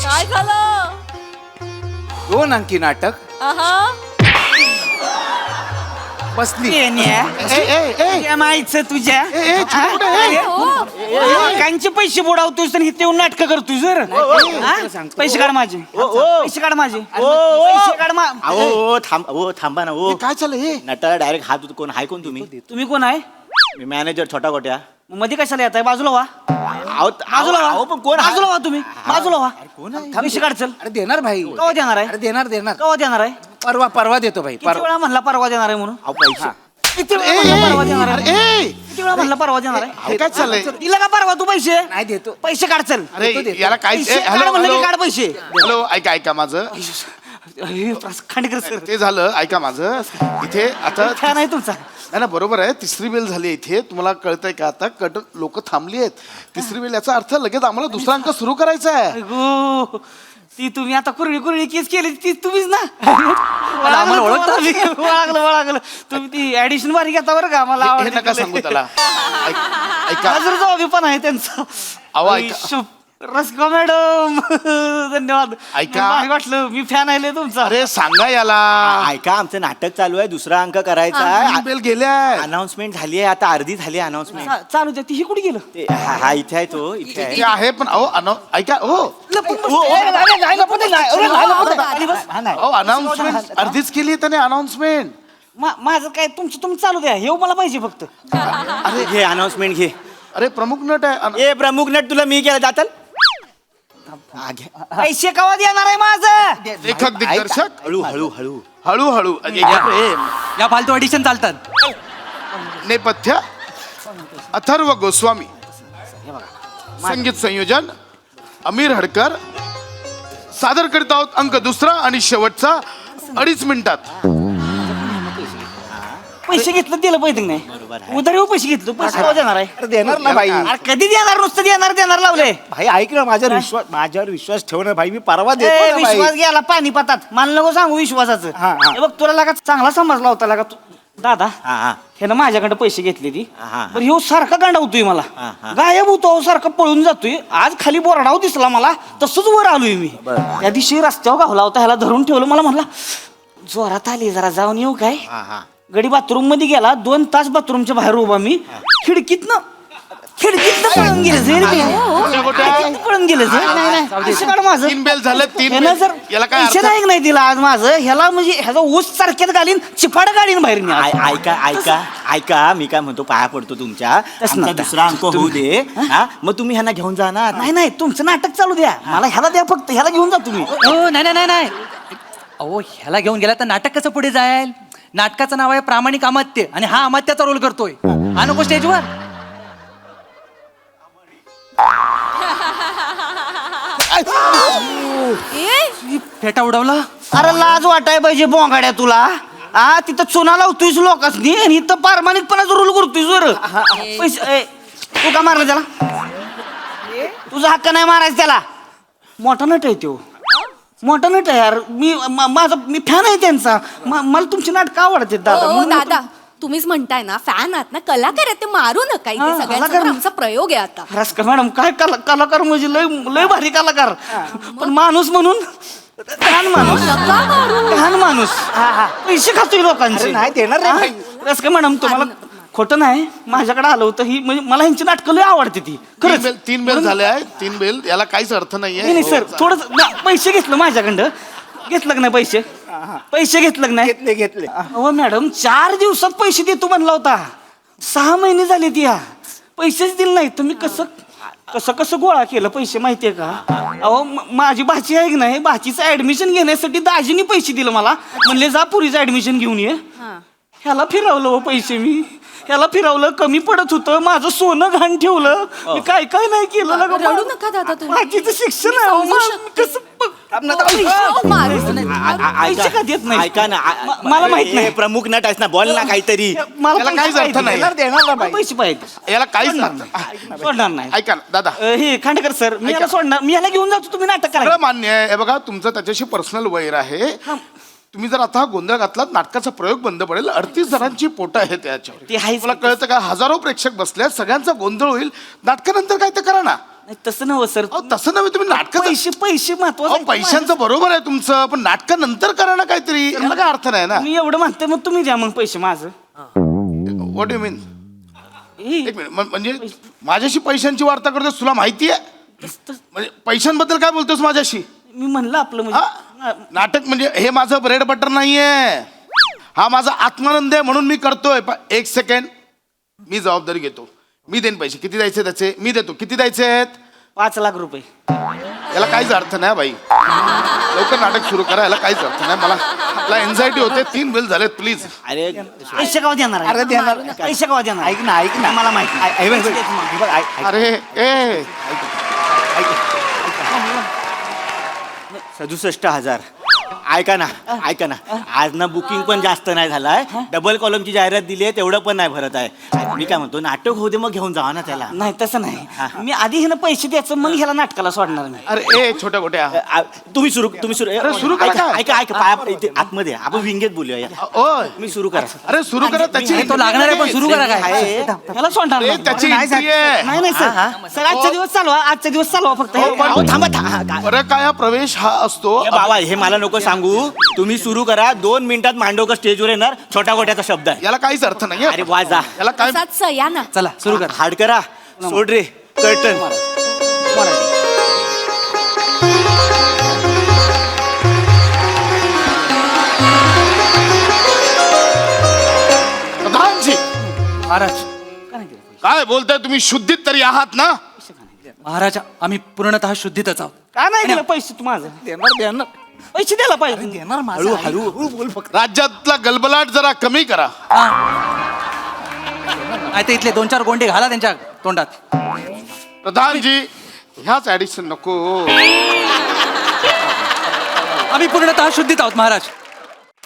काय झालं? 2 अंकी नाटक आहा. बसली. माहिती तुझ्या कांचे पैसे बुडावतोस आणि इथे नाटक करतोस जर. पैसे काढ माझे. पैसे काढ माझे. पैसे काढ. थांबा ना. ओ काय चाललंय हे? नटाला डायरेक्ट हात कोण हाय? कोण तुम्ही? तुम्ही कोण आहे? मी मॅनेजर छोटा गोट्या. मध्ये कशाला येत आहे? बाजूला व्हा. बाजूला व्हा. पण कोण? बाजूला व्हा तुम्ही. बाजूला व्हा. पैसे काढ. चल. अरे देणार भाई. केव्हा देणार आहे? अरे देणार केव्हा देणार आहे? परवा देतो भाई. किती वेळा म्हणला परवा देणार आहे म्हणून? पैसे किती वेळा म्हणला परवा देणार आहे? किती वेळा म्हणला परवा देणार आहे? काय चाललंय? दिला का परवा तू पैसे? नाही देतो. पैसे काढ. चल. अरे याला काय? पैसे काढ हॅलो म्हणलं की हॅलो काढ पैसे. हॅलो, ऐका माझं. खांडेकर सर ते झालं. ऐका माझं. इथे आता फॅन आहे तुमचा. नाही ना बरोबर आहे. तिसरी वेळ झाली आहे इथे. तुम्हाला कळतंय का आता? लोक थांबली आहेत. तिसरी वेळ याचा अर्थ लगेच आम्हाला दुसरा अंक सुरू करायचा आहे. गो ती तुम्ही आता कुरळी केस केली ती तुम्हीच ना. आम्हाला ओळखलं तुम्ही ती ऍडिशन बारी घेता बरं का. मला हे नका सांगू त्याला. ऐका जर पण आहे त्यांचं. अहो, ऐका. रसिका मॅडम धन्यवाद. ऐका. भारी वाटलं. मी फॅन आहे तुमचा. अरे सांगा याला. ऐका आमचं नाटक चालू आहे, दुसरा अंक करायचा आहे. बेल गेल्या. अनाउन्समेंट झाली आहे, आता अर्धी झाली अनाउन्समेंट. चालू द्या. ती कुठे गेलं? हा इथे आहे तो, इथे आहे. ते आहे पण अहो ऐका हो अनाउन्समेंट अर्धीच केली त्याने अनाउन्समेंट. माझं काय तुमचं तुम्ही चालू द्या. हे मला पाहिजे फक्त. अरे घे अनाउन्समेंट घे. अरे प्रमुख नट आहे. ए प्रमुख नट तुला मी केलं जाताल. पैसे कवा देणार आहे माझं? लेखक दिग्दर्शक हळू हळूहळू या फालतू ऑडिशन चालतात. नेपथ्य अथर्व गोस्वामी, संगीत संयोजन अमीर हडकर. सादर करीत आहोत अंक दुसरा आणि शेवटचा 2.5 मिनिटात. पैसे घेतलं दिलं पाहिजे नाही. उधारी पैसे घेतलं. पैसे कवा देणार आहे? देणार ना भाई. अरे कधी देणार? नुसतं देणार लावले. भाई ऐक ना, माझ्यावर विश्वास ठेव ना भाई. मी परवा देतो ना भाई. विश्वास गेला पाणीपातात. मला नको सांगू विश्वासाचं. हे बघ तुला लागा चांगला समजला होता लागा तू. दादा हे ना माझ्याकडे पैसे घेतले ती. बरं ह्यो सारखा गांडावतोय मला. गायब होतो सारखा पळून जातोय. आज खाली बोरडाव दिसला मला, तसंच वर आलोय मी. त्या दिवशी रस्त्यावर गावला होता, ह्याला धरून ठेवलं. मला म्हणला जोरात आली, जरा जाऊन येऊ काय? गडी बाथरूम मध्ये गेला. 2 तास बाथरूमच्या बाहेर उभा मी. खिडकीतनं पळून गेले. पळून गेले माझं. 3 बेल झालं. 3 ह्यानं जर याला काय पैसे अर्थ? नाही दिला आज माझं. ह्याला म्हणजे ह्याचा ऊस सारख्यात घालीन, चिपाड गाडीन बाहेर मी आज. ऐका मी काय म्हणतो, पाया पडतो तुमच्या. आमचा दुसरा अंक होऊ दे. हा मग तुम्ही ह्यांना घेऊन जाणार. नाही तुमचं नाटक चालू द्या. मला ह्याला द्या फक्त. ह्याला घेऊन जा तुम्ही. हो नाही. अहो ह्याला घेऊन गेला तर नाटक कसं पुढे जाईल? नाटकाचं नाव आहे प्रामाणिक अमात्य आणि हा अमात्याचा रोल करतोय. हा नको स्टेजवर. फेटा उडवला. अरे लाज वाटाय पाहिजे बोंगाड्या तुला. तिथं चुना लावतोयस लोकांनी आणि इथं प्रामाणिकपणाचा रोल करतोयस. वर पैसे तू का मारला त्याला? तुझा हक्क नाही मारायचा त्याला. मोठा नट आहे तो. मोठा नट आहे यार. मी फॅन आहे त्यांचा. मला तुमची नाटक आवडते दादा. हो, म्हणून मी दादा तुम्हीच म्हणताय ना फॅन आहात ना, कलाकार आहे ते मारू नका. इथे सगळ्यांचा आमचा प्रयोग आहे आता. रसिका मॅडम काय कलाकार म्हणजे लय भारी कलाकार. पण माणूस म्हणून लहान माणूस पैसे खातोय लोकांचे. नाही देणार रे भाई. रसिका मॅडम तुम्हाला खोटं नाही, माझ्याकडे आलं होतं. ही म्हणजे मला ह्यांची नाटकं लय आवडते ती. खरंच. 3 बेल झाले आहे. 3 बेल याला काहीच अर्थ नाहीये. नाही सर थोडं पैसे घेतलं माझ्याकडं. घेतलं का नाही पैसे? पैसे घेतलं का नाही? घेतले. हो मॅडम 4 दिवसात पैसे देतो म्हणला होता. 6 महिने झाले ती. पैसेच दिले नाही. तुम्ही कसं गोळा केलं पैसे माहितीये का? अहो माझी भाची आहे की नाही, भाचीचं ऍडमिशन घेण्यासाठी दाजीनी पैसे दिलं मला. म्हणले जा पुरीचं ऍडमिशन घेऊन ये. ह्याला फिरवलं हो पैसे मी. ह्याला फिरवलं. कमी पडत होतं. माझं सोनं घाण ठेवलं. मी काय नाही केलं. रडू नका दादा तुम्ही. भाचीचं शिक्षण आहे हो. कसं पैसे का देत नाही? ऐका ना, मला माहित नाही. प्रमुख नट आहेस ना, बोल ना काहीतरी. मला काहीच अर्थ नाही. देणार ना भाई. पैसे पाहिजे. याला काहीच अर्थ नाही. सोडणार नाही. ऐका ना दादा, हे खांडेकर सर मी याला सोडणार. मी याला घेऊन जातो. तुम्ही नाटक करा. सगळं मान्य आहे. हे बघा तुमचं त्याच्याशी पर्सनल वैर आहे. तुम्ही जर आता गोंधळ घातलात नाटकाचा प्रयोग बंद पडेल. 38 जणांची पोटं आहेत त्याच्यावर. ते आहे. तुला कळतं का? हजारो प्रेक्षक बसले, सगळ्यांचा गोंधळ होईल. नाटकानंतर काय ते करा ना. नाही, तसं नव्हे सर. तसं नव्हे. तुम्ही नाटक पैसे महत्वाचं. पैशांचं बरोबर आहे तुमचं, पण नाटकानंतर करा ना काहीतरी. याला काय अर्थ नाही ना. मी एवढं म्हणते मग तुम्ही द्या मग पैसे माझं. व्हॉट यू मीन? एक मिनिट. म्हणजे माझ्याशी पैशांची वार्ता करतोस, तुला माहिती आहे? म्हणजे पैशांबद्दल काय बोलतोस माझ्याशी? मी म्हणलं आपलं म्हणजे नाटक म्हणजे हे माझं ब्रेड बटर नाहीये. हा माझा आत्मानंद आहे म्हणून मी करतोय. 1 सेकंड. मी जबाबदारी घेतो. मी देईन पैसे. किती द्यायचे त्याचे मी देतो. किती द्यायचे आहेत? 5 लाख रुपये. याला काहीच अर्थ नाही बाई. लवकर नाटक सुरू करा. याला काहीच अर्थ नाही. मला एन्झायटी होते. 3 बिल झालेत. प्लीज. अरे पैसे केव्हा देणार? अरे देणार. पैसे केव्हा देणार? ऐक ना मला माहिती. अरे 67,000. ऐका ना आज ना बुकिंग पण जास्त नाही झालाय. डबल कॉलमची जाहिरात दिली आहे तेवढं पण नाही भरत आहे. मी काय म्हणतो नाटक होऊ दे मग घेऊन जावा ना त्याला. नाही तसं नाही, मी आधी ह्यानं पैसे द्यायचं मग ह्याला नाटकाला सोडणार नाही. अरे ए छोट्या गोट्या, तुम्ही सुरू अरे, सुरू करा ऐका काय? ऐका ऐका पाया इथे आतमध्ये आपण विंगेत बोलूया या. ओय तुम्ही सुरू करा. अरे सुरू करा त्याची तो लागणार आहे पण सुरू करा काय ह्याला सोडणार ए, नाही. त्याची नाही, entry आहे. नाही सर आजचा दिवस चालवा, आजचा दिवस चालवा फक्त. हो, पण- अहो, थांबा बरं काय हा प्रवेश हा असतो. ए बाबा हे मला नको सांगू. तुम्ही सुरू करा. 2 मिनिटात मांडवकर स्टेजवर येणार. छोटा गोट्याचा शब्द आहे. याला काहीच अर्थ नाही अरे वा जा. याला काय या ना. चला सुरू करा. हाड करा. सोड रे कर्टन. प्रधानजी महाराज काय बोलताय तुम्ही? शुद्धीत तरी आहात ना? महाराज आम्ही पूर्णतः शुद्धीतच आहोत. काय नाही दिलं पैसे तू माझं देणार पैसे द्यायला पाहिजे. देणार हळू हळू हळू बोल फक्त. राज्यातला गलबलाट जरा कमी करा. नाही तर इथले 2-4 गोंडे घाला त्यांच्या तोंडात. प्रधानजी ह्याच ऍडिशन नको. आम्ही पूर्णतः शुद्धीत आहोत महाराज.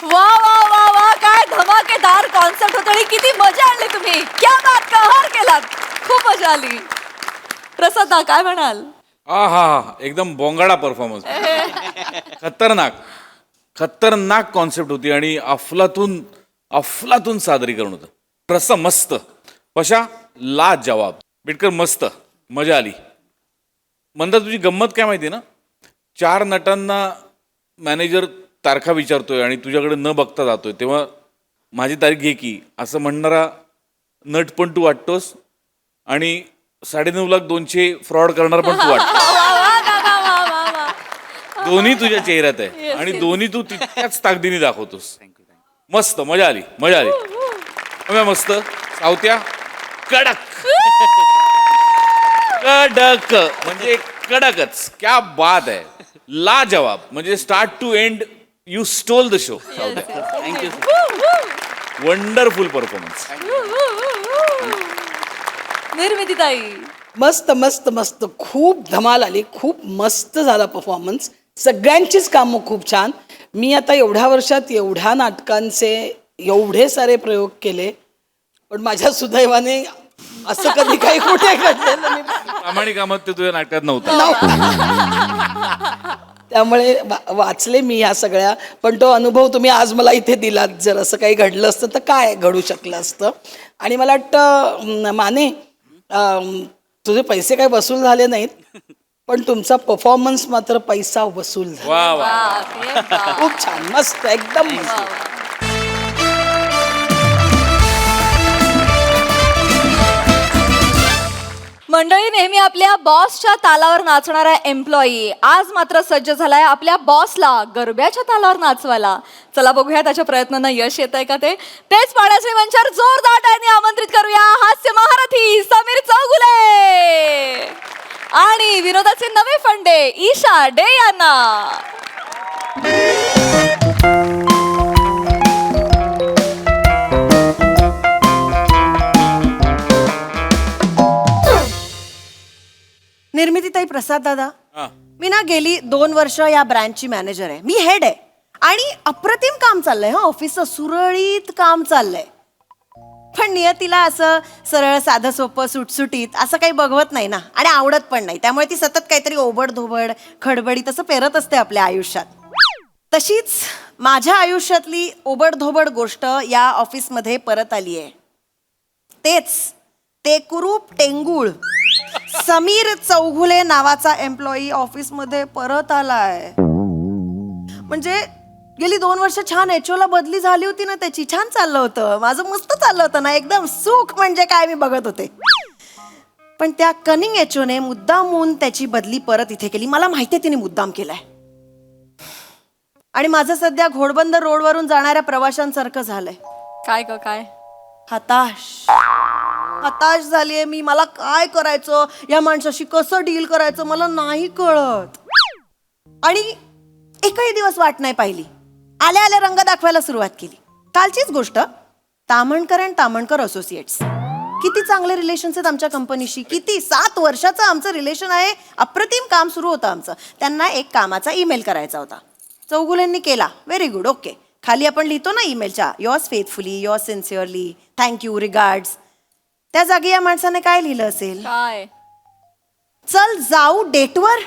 वा वा वा वा काय धमाकेदार कॉन्सेप्ट होतं आणि किती मजा आणली तुम्ही. क्या बात, कहर केलात. खूप मजा आली. प्रसादा काय म्हणाल? हा एकदम बोंगाडा परफॉर्मन्स. खतरनाक कॉन्सेप्ट होती आणि अफलातून सादरीकरण होतं. प्रसा मस्त, पशा ला जवाब, बिटकर मस्त, मजा आली. म्हणता तुझी गंमत काय माहिती ना, 4 नटांना मॅनेजर तारखा विचारतोय आणि तुझ्याकडे न बघता जातोय, तेव्हा माझी तारीख घे की असं म्हणणारा नट पण तू वाटतोस आणि 9.5 फ्रॉड करणार पण तू वाटतो. दोन्ही तुझ्या चेहऱ्यात आहे आणि दोन्ही तू तितक्याच ताकदीने दाखवतोस. मस्त, मजा आली. मस्त. सावत्या कडक म्हणजे कडकच. क्या बात आहे. ला जवाब म्हणजे start to end you stole the show. Thank you. Wonderful performance. निर्मितीताई मस्त मस्त मस्त, खूप धमाल आली, खूप मस्त झाला परफॉर्मन्स. सगळ्यांचीच कामं खूप छान. मी आता एवढ्या वर्षात एवढ्या नाटकांचे एवढे सारे प्रयोग केले, पण माझ्या सुदैवाने असं कधी काही कुठे घडलेलं नाही. प्रामाणिक कामात ते तुझ्या नाटकात नव्हतं. त्यामुळे वाचले मी ह्या सगळ्या, पण तो अनुभव तुम्ही आज मला इथे दिलात. जर असं काही घडलं असतं तर काय घडू शकलं असतं. आणि मला वाटतं माने, तुझे पैसे काही वसूल झाले नाहीत, पण तुमचा परफॉर्मन्स मात्र पैसा वसूल झाला. वा वा. खूप छान, मस्त, एकदम मस्त. मंडळी, नेहमी आपल्या बॉसच्या तालावर नाचणारा एम्प्लॉई आज मात्र सज्ज झालाय आपल्या बॉसला गरब्याच्या तालावर नाचवायला. चला बघूया त्याच्या प्रयत्नांना यश येत आहे का ते. तेच पाहण्याचे मंचावर जोरदार टाळ्यांनी आमंत्रित करूया हास्य महारथी समीर चौगुले आणि विनोदाचे नवे फंडे ईशा डे यांना. निर्मितीताई, प्रसाद दादा, हा. मी ना गेली 2 वर्ष या ब्रँचची मॅनेजर आहे. मी हेड आहे आणि अप्रतिम काम चाललंय. ऑफिसचं सुरळीत काम चाललंय. पण नियतीला असं सरळ साधं सोपं सुटसुटीत असं काही बघवत नाही ना, आणि आवडत पण नाही. त्यामुळे ती सतत काहीतरी ओबडधोबड खडबडीत असं पेरत असते आपल्या आयुष्यात. तशीच माझ्या आयुष्यातली ओबडधोबड गोष्ट या ऑफिसमध्ये परत आली आहे. ते कुरूप टेंगूळ समीर चौगुले नावाचा एम्प्लॉई ऑफिसमध्ये परत आलाय. म्हणजे गेली 2 वर्ष छान एचओ ला बदली झाली होती ना त्याची. छान चाललं होतं माझं, मस्त चाललं होतं ना, एकदम सुख म्हणजे काय मी बघत होते. पण त्या कनिंग एचओने मुद्दामून त्याची बदली परत इथे केली. मला माहितीये तिने मुद्दाम केलाय. आणि माझं सध्या घोडबंदर रोडवरून जाणाऱ्या प्रवाशांसारखं झालंय. काय हताश झालीये मी. मला काय करायचं, या माणसाशी कसं डील करायचं मला नाही कळत. आणि एकही दिवस वाट नाही पाहिली. आल्या आल्या रंग दाखवायला सुरुवात केली. कालचीच गोष्ट, तामणकर अँड तामणकर असोसिएट्स. किती चांगले रिलेशन्स आहेत आमच्या कंपनीशी. किती 7 वर्षाचं आमचं रिलेशन आहे. अप्रतिम काम सुरू होतं आमचं. त्यांना एक कामाचा ईमेल करायचा होता. चौगुलेंनी केला, व्हेरी गुड, ओके. खाली आपण लिहितो ना ईमेलच्या, yours faithfully, yours sincerely, thank you, regards. त्या जागी या माणसाने काय लिहिलं असेल? काय? चल जाऊ डेटवर.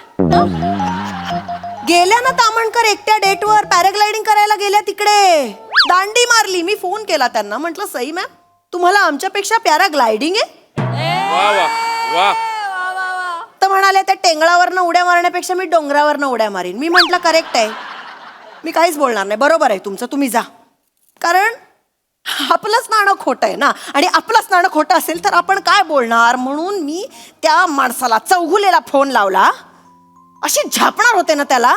गेल्या ना तामणकर एकट्या डेटवर, पॅराग्लायडिंग करायला गेल्या तिकडे, दांडी मारली. मी फोन केला त्यांना, म्हटलं सई मॅम तुम्हाला आमच्यापेक्षा पॅराग्लायडिंग आहे? वा वा वा. तर म्हणाले त्या टेंगळावरनं उड्या मारण्यापेक्षा मी डोंगरावरनं उड्या मारीन. मी म्हटलं करेक्ट आहे, मी काहीच बोलणार नाही, बरोबर आहे तुमचं, तुम्ही जा. कारण आपलंच नाणं खोटं आहे ना, आणि आपलंच नाणं खोटं असेल तर आपण काय बोलणार. म्हणून मी त्या माणसाला चौगुलेला फोन लावला. अशी झापणार होते ना त्याला,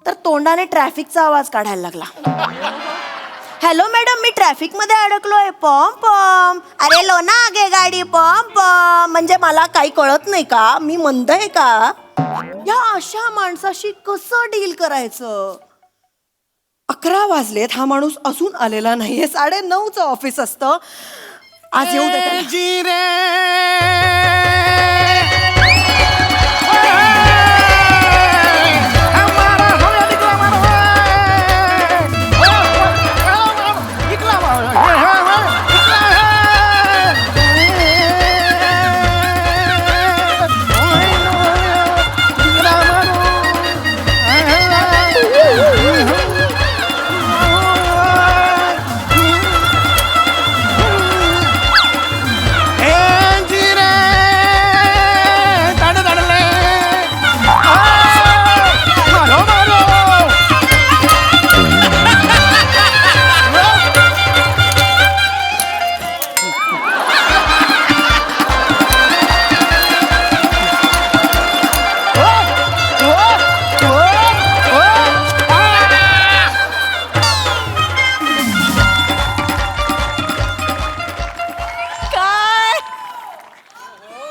तर तोंडाने ट्रॅफिकचा आवाज काढायला लागला. हॅलो मॅडम, मी ट्रॅफिक मध्ये अडकलोय, पॉम पॉम. अरे लो ना आगे गाडी, पॉम पॉम. म्हणजे मला काही कळत नाही का, मी मंद आहे का? या अशा माणसाशी कसं डील करायचं? 11 वाजलेत, हा माणूस अजून आलेला नाहीये. 9:30चं ऑफिस असतं. आज येऊ दे.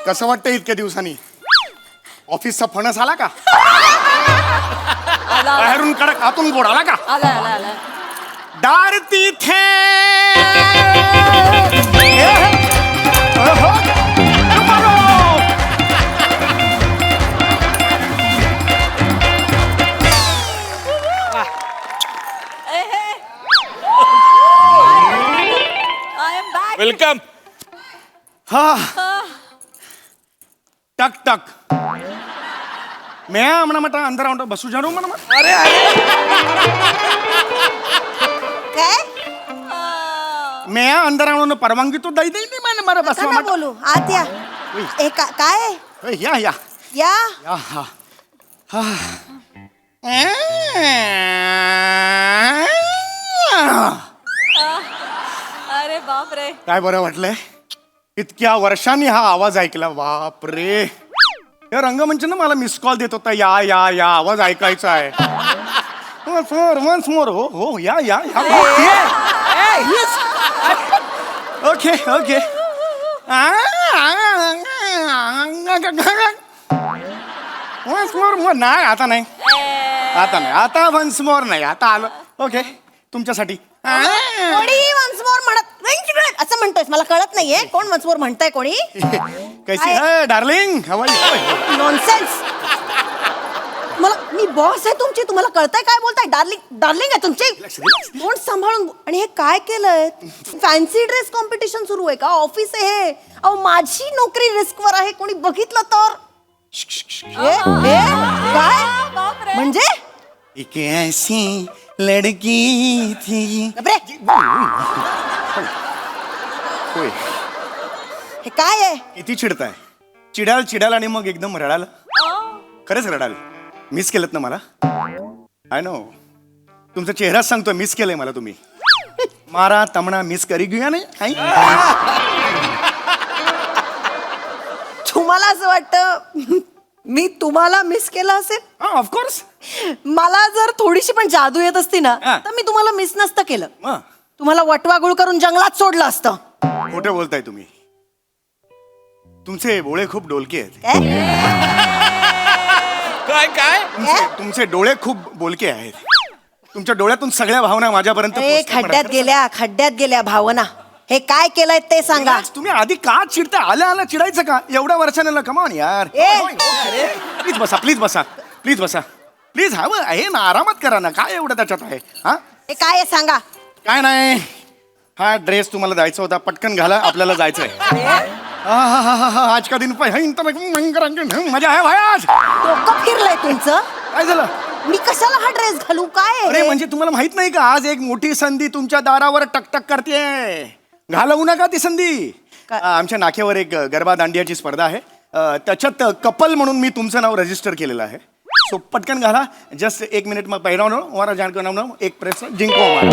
कसं वाटतं इतक्या दिवसांनी? ऑफिसचा फणस आला का? बाहेरून कडक आतून गोड आला का? आला. दार तिथे वेलकम. हा टक टक मैं म्हणा म्हटलं अंदर म्हणतो बसू जाणू म्हणा. अरे काय मैं अंदर आणून परवानगी तो दई देई नाही मैंने मला बसवा नका बोलू, आत या. काय आहे? या या या. या हा अरे बाप रे. काय बरं वाटलंय? इतक्या वर्षांनी हा आवाज ऐकला, बाप रे. या रंगमंचानं मला मिस कॉल देत होता, या या या आवाज ऐकायचा आहे. Once more. हो हो या या ओके ओके. वन्स मोर नाही, आता नाही, आता वन्स मोर नाही, आता आलं. ओके तुमच्यासाठी. कोणी वन्स मोर म्हणत असं म्हणतोय, मला कळत नाहीये कोण वन्स मोर म्हणताय. कोणी? कैसी है डार्लिंग? नॉनसेन्स. मी बॉस आहे तुमची, तुम्हाला कळतंय काय बोलताय? डार्लिंग आहे तुमची. तोंड सांभाळून. आणि हे काय केलंय? फॅन्सी ड्रेस कॉम्पिटिशन सुरू आहे का? ऑफिस आहे हे. अहो माझी नोकरी रिस्कवर आहे, कोणी बघितलं तर? काय म्हणजे? एक ऐसी लड़की थी. होय. हे काय आहे? किती चिडताय? चिडाल आणि मग एकदम रडाल. खरंच रडाल. मिस केलं ना मला? I know. तुमचा चेहराच सांगतोय मिस केलंय मला तुम्ही. मारा तमणा मिस करी घेऊया नाही. तुम्हाला असं वाटतं मी तुम्हाला मिस केलं असेल? ऑफकोर्स. मला जर थोडीशी पण जादू येत असती ना, तर मी तुम्हाला मिस नसतं केलं. तुम्हाला वटवागुळ करून जंगलात सोडलं असतं. खोटं बोलताय तुम्ही. तुमचे डोळे खूप डोलके आहेत. काय तुमचे डोळे खूप बोलके आहेत. तुमच्या डोळ्यातून सगळ्या भावना माझ्यापर्यंत खड्ड्यात गेल्या भावना. हे काय केलंय ते सांगा. तुम्ही आधी का चिडता? आल्या चिडायचं का? एवढ्या वर्षाने कमान यार. प्लीज बसा. प्लीज हवं आहे ना, आरामात करा ना, काय एवढं त्याच्यात आहे हा? हे काय आहे सांगा. काय नाही, हा ड्रेस तुम्हाला द्यायचा होता, पटकन घाला, आपल्याला जायचंय. आज का दिन मजा आहे भाई आज. डोकं फिरलंय तुमचं. काय झालं? मी कशाला हा ड्रेस घालू? काय आहे अरे हे? म्हणजे तुम्हाला माहित नाही का, आज एक मोठी संधी तुमच्या दारावर टकटक करते. घालवू नका ती संधी. आमच्या नाक्यावर एक गरबा दांडियाची स्पर्धा आहे, त्याच्यात कपल म्हणून मी तुमचं नाव रजिस्टर केलेलं आहे. सो पटकन घाला, जस्ट 1 मिनिट मग पहिरावनो वारा जानको एक प्रेस जिंको मारो,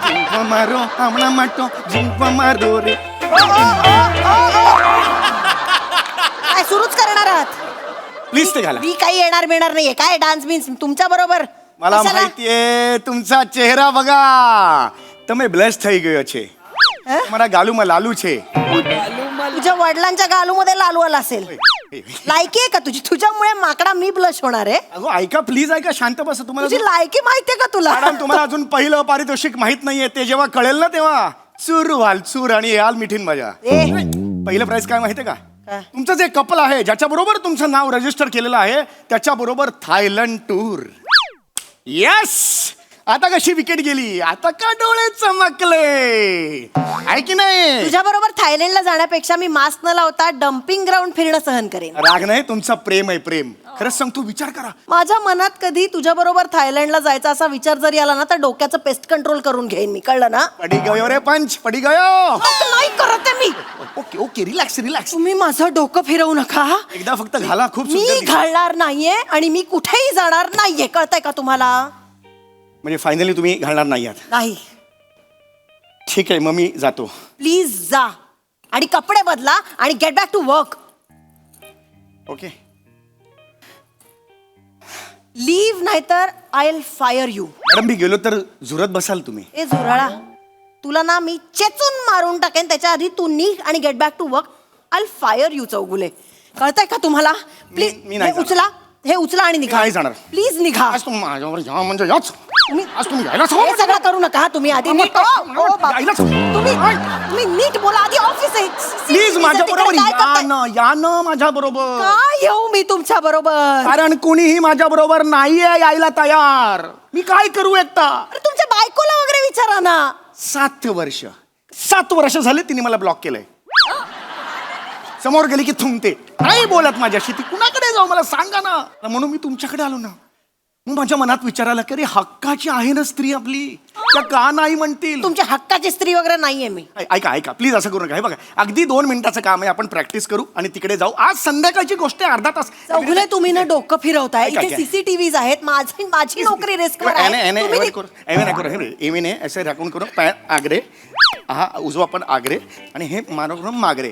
जिंको मारो हमना माटो जिंको मारो रे. काय सुरूच करणार आहात? प्लीज ते घाला. मी काही येणार मिळणार नाहीये. काय डान्स बिन्स तुमच्या बरोबर? मला कशाला? माहितीये तुमचा चेहरा बघा, તમે બ્લેસ થઈ ગયો છે. મારા ગાલુમાં લાલુ છે. तुझ्या वडिलांच्या गालूमध्ये लालू आला असेल. लायकी आहे का तुझी? तुझ्यामुळे माकडा मी ब्लश होणार आहे. अगो ऐका, प्लीज ऐका, शांत बसा. तुम्हाला तुझी लायकी माहितीये का तुला? मॅडम तुम्हाला अजून पहिलं पारितोषिक माहित नाहीये, ते जेव्हा कळेल ना तेव्हा चूर व्हाल चूर आणि याल मिठीन मजा. ए, पहिलं प्राइस काय माहितीये का? काय? तुमचं जे कपल आहे ज्याच्या बरोबर तुमचं नाव रजिस्टर केलेलं आहे त्याच्या बरोबर थायलंड टूर. येस, आता कशी विकेट गेली, आता का डोळे चमकले, आहे की नाही? तुझ्या बरोबर थायलंडला जाण्यापेक्षा मी मास्क न लावता डम्पिंग ग्राउंड फिरणं सहन करेन. राग नाही, तुमचा प्रेम आहे, प्रेम. खरंच सांगतो, विचार करा. माझ्या मनात कधी तुझ्या बरोबर थायलंडला जायचा असा विचार जरी आला ना तर डोक्याचं पेस्ट कंट्रोल करून घेईन मी, कळलं ना? पडी गयो रे पंच, पडी गयो. नाही करत आहे मी. Okay okay, relax relax. तुम्ही माझं डोकं फिरवू नका. एकदा फक्त घाला, खूप मी सुंदर दिसते. घालणार नाहीये आणि मी कुठेही जाणार नाहीये, कळतंय का तुम्हाला? म्हणजे फायनली तुम्ही घालणार नाही आहात? नाही. ठीक आहे, मग मी जातो. प्लीज जा आणि कपडे बदला आणि get back to work. Okay. Leave नाहीतर I will fire you. Madam मी गेलो तर झुरत बसाल तुम्ही. ए झुराळा, तुला ना मी चेचून मारून टाकेन, त्याच्या आधी तू निघ आणि get back to work. I will fire you Chougule. कळतंय का तुम्हाला? प्लीज मी नाही हे उचला, हे उचला आणि निघा. नाही जाणार. प्लीज निघा. आज तुम्ही माझ्यावर या म्हणजे याच. तुम्ही आज तुम्ही यायलाच हवं हे म्हणजे. सगळं करू नका. तुम्ही आधी नीट बाबा. यायलाच. तुम्ही नीट बोला आधी. ऑफिस आहे. प्लीज माझ्या बरोबर काय या करताय? ना, या ना माझ्या बरोबर. काय येऊ मी तुमच्या बरोबर? कारण कुणीही माझ्या बरोबर नाहीये यायला तयार. मी काय करू एकटा? अरे तुमच्या बायकोला वगैरे विचारा ना. 7 वर्ष झाले तिने मला ब्लॉक केलंय. समोर गेली की थुंकते, नाही बोलत माझ्याशी. ती कुणाकडे जाऊ मला सांगा ना. म्हणून मी तुमच्याकडे आलो ना. मग माझ्या मनात विचारायला की अरे हक्काची आहे ना स्त्री आपली, त्या का नाही म्हणतील? तुमच्या हक्काची स्त्री वगैरे नाहीये मी. ऐका ऐका, प्लीज असं करू नका. हे बघा, अगदी 2 मिनिटाचं काम आहे, आपण प्रॅक्टिस करू आणि तिकडे जाऊ. आज संध्याकाळची गोष्ट आहे, अर्धा तास. चौगुले तुम्ही ना डोकं फिरवताय. ऐका, इथे ऐका. CCTVs आहेत. माझी नोकरी रिस्कवर एने असे राखून करू. पाय आगरे, हा उजवा पण आगरे आणि हे मानव मागरे.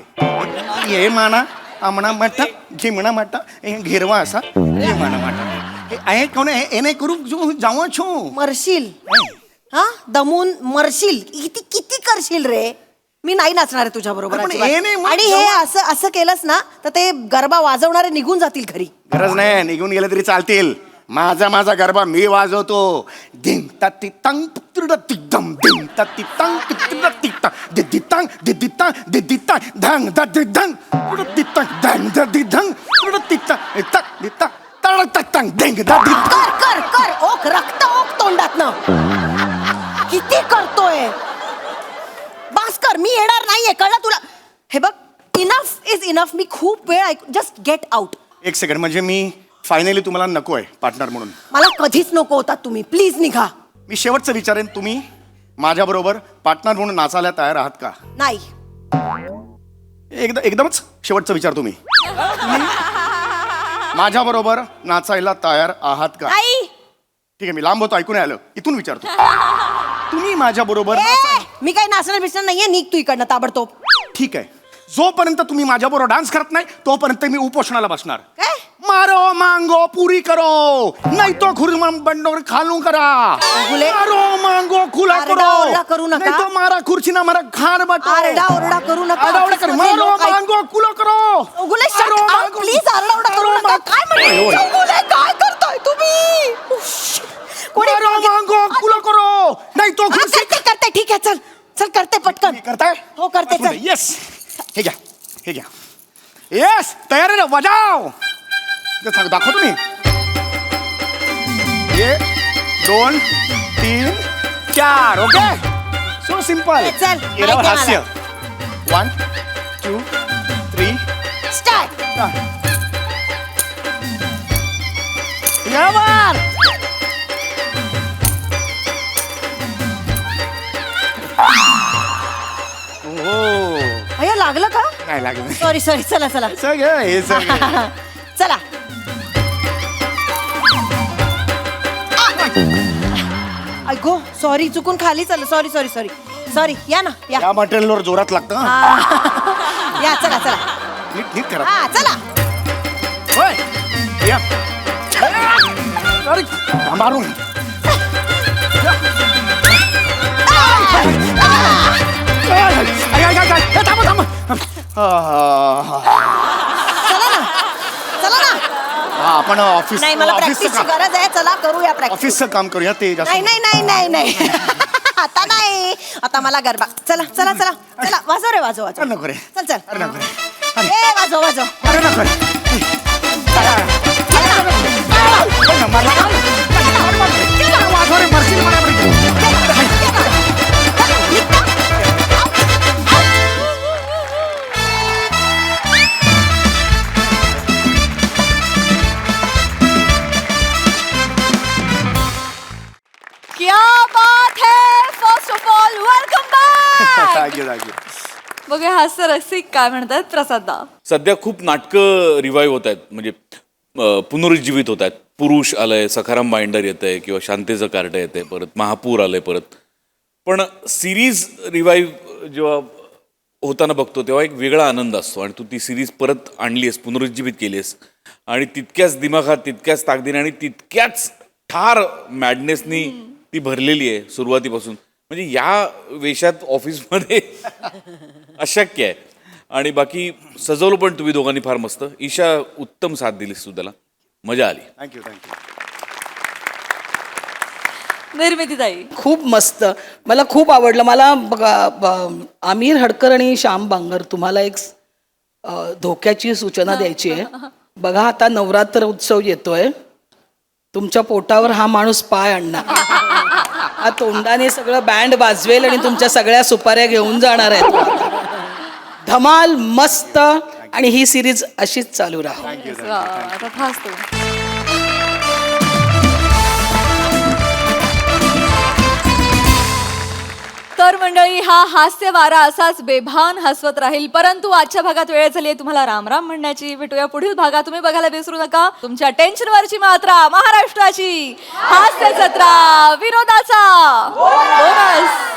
हे माना आमणा माटा, झिमणा माटा, घेरवा असा माना माटा. हे कोण एने करू जाऊ छो मरशील. हा दमून मरशील. किती करशील रे? मी नाही नाचणार आहे तुझ्या बरोबर. पण हे नाही, मग आणि हे असं केलंस ना तर ते गरबा वाजवणारे निघून जातील घरी. गरज नाही, निघून गेले तरी चालतील. माझा गरबा मी वाजवतो. दिम तत्ती तंग तुड तिदम, दिम तत्ती तंग तुड तिता, दिदी तंग दिदी तंग दिदी तंग धंग ददी धंग तुड तिता, धंग ददी धंग तुड तिता, तक दिता तड तक तंग दिंग ददी. कर कर कर. ओक रक्त ओक तोंडातनं. किती करतोय? भास्कर मी येणार नाहीये, कळलं तुला? हे बघ, इनफ इज इनफ. मी खूप वेळ जस्ट गेट आउट. 1 सेकंड, म्हणजे मी फायनली तुम्हाला नको आहे पार्टनर म्हणून? मला कधीच नको होता तुम्ही. प्लीज निघा. मी शेवटचं विचारेन, तुम्ही माझ्या बरोबर पार्टनर म्हणून नाचायला तयार आहात का? नाही. एकदमच शेवटचं विचार, तुम्ही माझ्या बरोबर नाचायला तयार आहात का? नाही. ठीक आहे, मी लांब होतो, ऐकून आलं, इथून विचारतो. तुम्ही माझ्या बरोबर मी काही नाचणार बिचणार नाहीये. निघ तू इकडनं ताबडतोब. ठीक आहे, जोपर्यंत तुम्ही माझ्या बरोबर डान्स करत नाही तोपर्यंत मी उपोषणाला बसणार. काय? मारो मांगो पुरी करो, नाही तो खुर्मन बंडोर खालू करा. मारो मांगो खुला आरडाओरडा करू नका. नाही तो मारा खुर्ची ना मारा खान बटो. आरडाओरडा करू नका. आरडाओरडा कर. मारो मांगो खुला करो. चौगुले प्लीज आरडाओरडा करू नका. काय म्हणते चौगुले? काय करताय तुम्ही? कोणी मारो मांगो खुला करो, नाही तो खुर्ची. करते. ठीक आहे, चल चल करते पटकन. करताय? हो करते. चल. येस, हे घ्या, हे घ्या. येस, तयार आहे ना? वाजाव. दाखव तुम्ही. 2 3 4. Okay so simple. चल, केल्यावर माहिती हास्य. 1 2 3 स्टार्ट. यावर अय्या लागलं का? नाही लागलं. सॉरी सॉरी, चला चला सगळं हे सगळं चला. ऐको सॉरी, चुकून खाली चाललं. Sorry sorry sorry sorry. या ना या. या मटेरियलवर जोरात लागतं हं. हा. या चला चला. नीट नीट करा. हा चला. होय या अरे, मारून चला ना चला ना. आपण ऑफिस नाही मला प्रॅक्टिसची गरज आहे. चला करूया प्रॅक्टिस. ऑफिसचं काम करूया ते जास्त. नाही नाही नाही नाही नाही आता नाही. आता मला गरबा. चला चला चला चला. वाजव रे वाजव वाजव. नको रे. चल चल. अरे नको रे. ए वाजव वाजव. अरे नको रे. वाजव रे, मरशील मला बरं. क्या बात है. First of all welcome back. Thank you thank you. बघूया हास्य रसिक काय म्हणतात प्रसादा. सध्या खूप नाटकं रिवाईव्ह होत आहेत, म्हणजे पुनरुज्जीवित होत आहेत. पुरुष आलंय, सखाराम बाइंडर येत आहे, किंवा शांतेचं कार्ट येत आहे, परत महापूर आलंय परत. पण सिरीज रिवाईव्ह जेव्हा होताना बघतो तेव्हा एक वेगळा आनंद असतो. आणि तू ती सिरीज परत आणलीस, पुनरुज्जीवित केलीस, आणि तितक्याच दिमाखात, तितक्याच ताकदीने आणि तितक्याच ठार मॅडनेसनी ती भरलेली आहे सुरुवातीपासून. म्हणजे या वेशात ऑफिसमध्ये अशक्य आहे. आणि बाकी सजवलं पण तुम्ही दोघांनी फार मस्त. ईशा उत्तम साथ दिलीस तू त्याला, मजा आली. Thank you thank you. निर्मिती ताई. खूप मस्त. मला खूप आवडलं. मला बघा आमिर हडकर आणि श्याम बांगर तुम्हाला एक धोक्याची सूचना द्यायची आहे. बघा आता नवरात्र उत्सव येतोय. तुमच्या पोटावर हा माणूस पाय आणणार. हा तोंडाने सगळं बँड वाजवेल आणि तुमच्या सगळ्या सुपाऱ्या घेऊन जाणार आहे. धमाल मस्त. आणि ही सिरीज अशीच चालू राहा. आता खास तू. तर मंडळी हा हास्य वारा असाच बेभान हसवत राहील. परंतु आजच्या भागात वेळ झाली आहे तुम्हाला राम राम म्हणण्याची. भेटूया पुढील भागात. तुम्ही बघायला विसरू नका तुमच्या टेन्शनवरची मात्रा महाराष्ट्राची हास्य जत्रा, विनोदाचा बोनस.